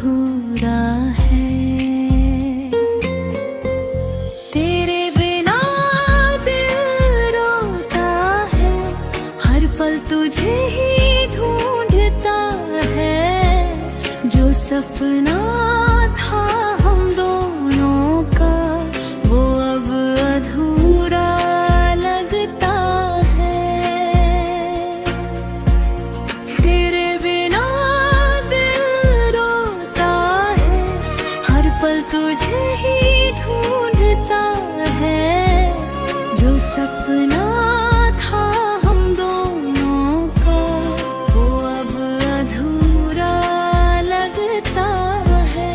अधूरा है। तेरे बिना दिल रोता है, हर पल तुझे ही ढूंढता है। जो सपना था हम दोनों का, वो अब अधूरा लगता है। तेरे बिना दिल रोता है, हर पल तुझे ही ढूंढता है। जो सपना था हम दोनों का, वो अब अधूरा लगता है।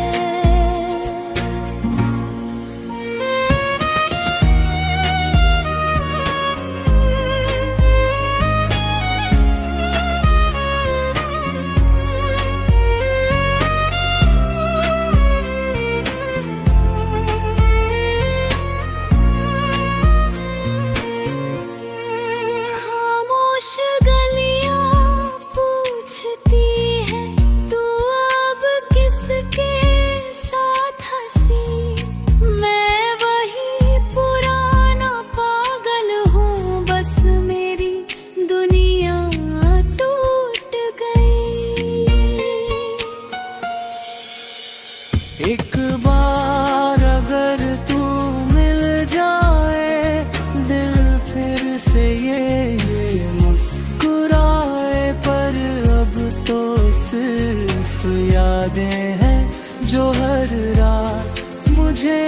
खामोश गलियां पूछती है, तू अब किसके साथ हंसी। मैं वही पुराना पागल हूँ, बस मेरी दुनिया टूट गई। एक बार अगर तू मिल जाए, दिल फिर से ये मुस्कुराए। पर अब तो सिर्फ यादें हैं जो हर रात मुझे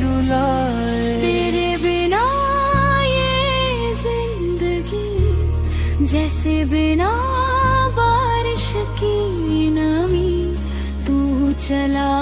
रुलाए। तेरे बिना ये जिंदगी जैसे बिना बारिश की नमी। तू चला